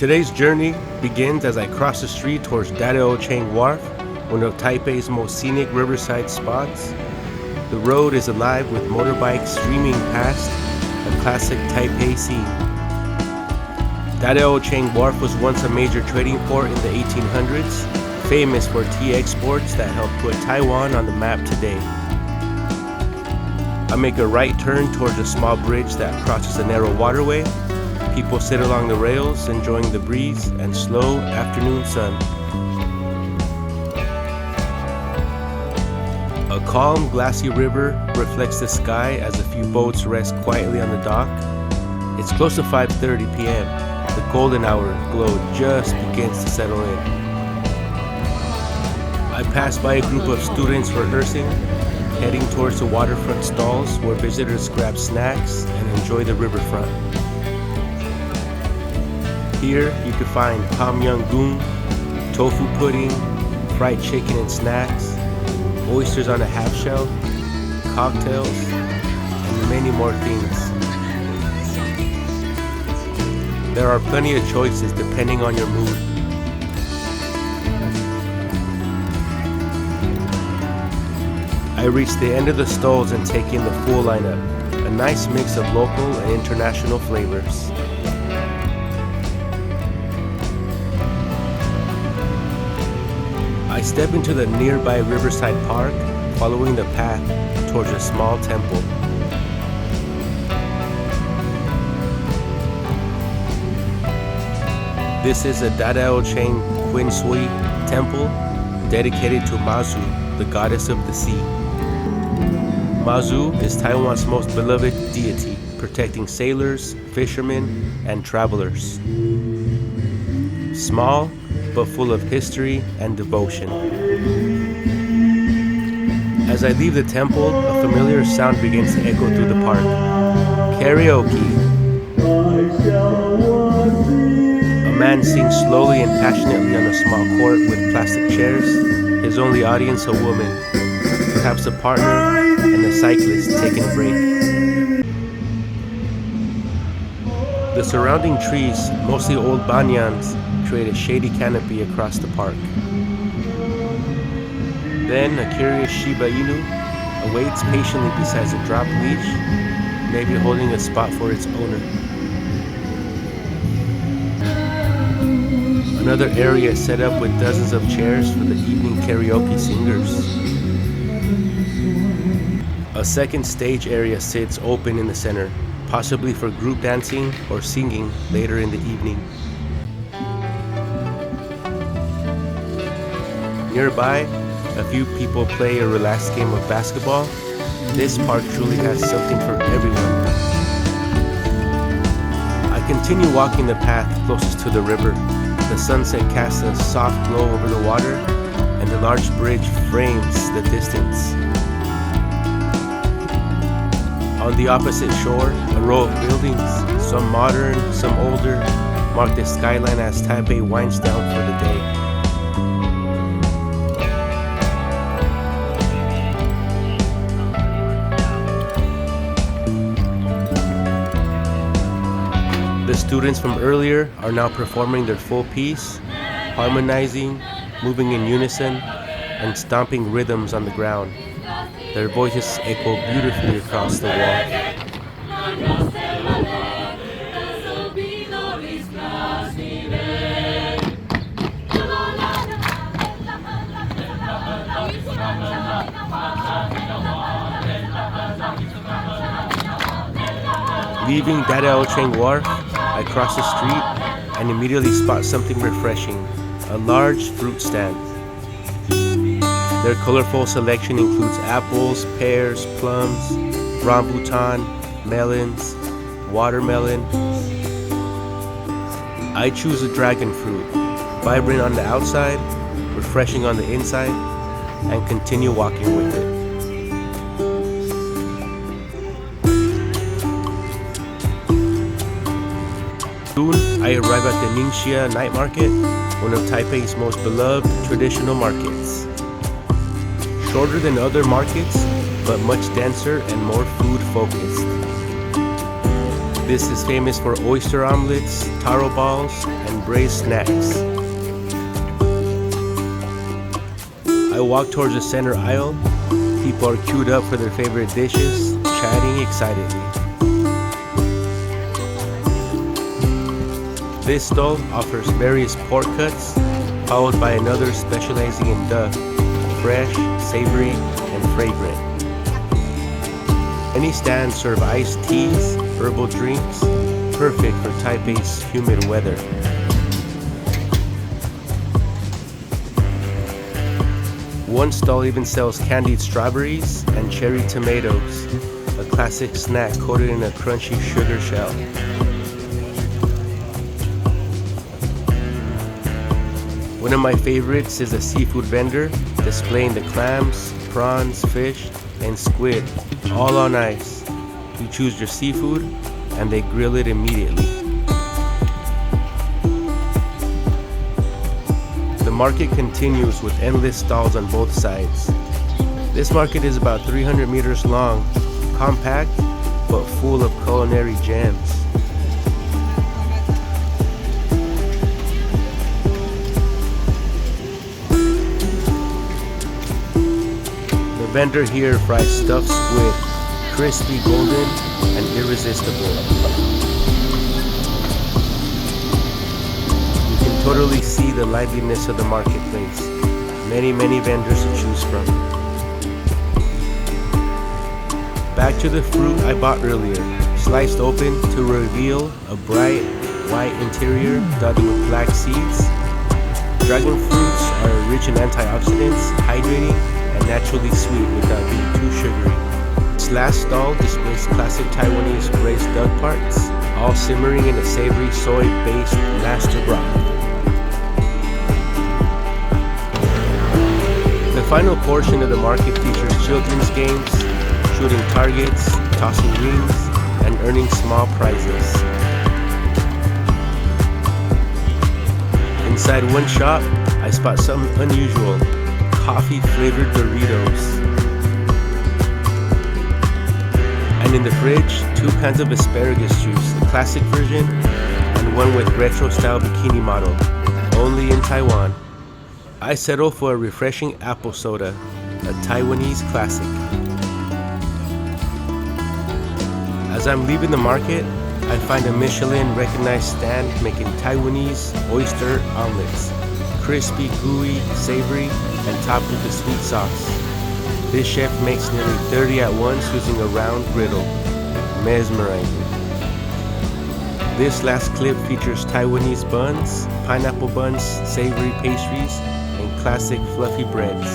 Today's journey begins as I cross the street towards Dadaocheng Wharf, one of Taipei's most scenic riverside spots. The road is alive with motorbikes streaming past, a classic Taipei scene. Dadaocheng Wharf was once a major trading port in the 1800s, famous for tea exports that helped put Taiwan on the map today. I make a right turn towards a small bridge that crosses a narrow waterway. People sit along the rails, enjoying the breeze and slow afternoon sun. A calm, glassy river reflects the sky as a few boats rest quietly on the dock. It's close to 5:30 p.m. The golden hour glow just begins to settle in. I pass by a group of students rehearsing, heading towards the waterfront stalls where visitors grab snacks and enjoy the riverfront. Here you can find tom yum goong, tofu pudding, fried chicken and snacks, oysters on a half shell, cocktails, and many more things. There are plenty of choices depending on your mood. I reach the end of the stalls and take in the full lineup, a nice mix of local and international flavors. I step into the nearby Riverside Park, following the path towards a small temple. This is a Dadaocheng Qiansui Temple dedicated to Mazu, the goddess of the sea. Mazu is Taiwan's most beloved deity, protecting sailors, fishermen, and travelers. Small, but full of history and devotion. As I leave the temple, a familiar sound begins to echo through the park. Karaoke. A man sings slowly and passionately on a small court with plastic chairs, his only audience a woman, perhaps a partner and a cyclist taking a break. The surrounding trees, mostly old banyans, create a shady canopy across the park. Then a curious Shiba Inu awaits patiently beside a drop leash, maybe holding a spot for its owner. Another area is set up with dozens of chairs for the evening karaoke singers. A second stage area sits open in the center, possibly for group dancing or singing later in the evening. Nearby, a few people play a relaxed game of basketball. This park truly has something for everyone. I continue walking the path closest to the river. The sunset casts a soft glow over the water, and the large bridge frames the distance. On the opposite shore, a row of buildings, some modern, some older, mark the skyline as Taipei winds down for the day. The students from earlier are now performing their full piece, harmonizing, moving in unison, and stomping rhythms on the ground. Their voices echo beautifully across the wall. Leaving Dadaocheng Wharf, I cross the street and immediately spot something refreshing, a large fruit stand. Their colorful selection includes apples, pears, plums, rambutan, melons, watermelon. I choose a dragonfruit, vibrant on the outside, refreshing on the inside, and continue walking with it. Soon, I arrive at the Ningxia night market, one of Taipei's most beloved traditional markets. Shorter than other markets, but much denser and more food focused. This is famous for oyster omelets, taro balls, and braised snacks. I walk towards the center aisle. People are queued up for their favorite dishes, chatting excitedly. This stall offers various pork cuts, followed by another specializing in duck, fresh, savory, and fragrant. Many stands serve iced teas, herbal drinks, perfect for Taipei's humid weather. One stall even sells candied strawberries and cherry tomatoes, a classic snack coated in a crunchy sugar shell. One of my favorites is a seafood vendor displaying the clams, prawns, fish, and squid, all on ice. You choose your seafood and they grill it immediately. The market continues with endless stalls on both sides. This market is about 300 meters long, compact but full of culinary gems. The vendor here fries stuffed squid, crispy, golden, and irresistible. You can totally see the liveliness of the marketplace. Many vendors to choose from. Back to the fruit I bought earlier, sliced open to reveal a bright white interior dotted with black seeds. Dragon fruits are rich in antioxidants, hydrating, and naturally sweet without being too sugary. This last stall displays classic Taiwanese braised duck parts, all simmering in a savory soy-based master broth. The final portion of the market features children's games, shooting targets, tossing rings, and earning small prizes. Inside one shop, I spot something unusual: coffee-flavored Doritos. And in the fridge, 2 kinds of asparagus juice, the classic version and one with retro-style bikini model, only in Taiwan. I settle for a refreshing apple soda, a Taiwanese classic. As I'm leaving the market, I find a Michelin-recognized stand making Taiwanese oyster omelets, crispy, gooey, savory, and topped with a sweet sauce. This chef makes nearly 30 at once using a round griddle. Mesmerizing. This last clip features Taiwanese buns, pineapple buns, savory pastries, and classic fluffy breads.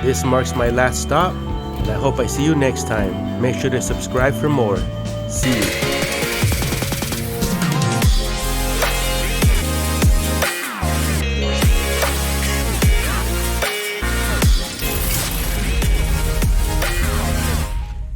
This marks my last stop, and I hope I see you next time. Make sure to subscribe for more. See you.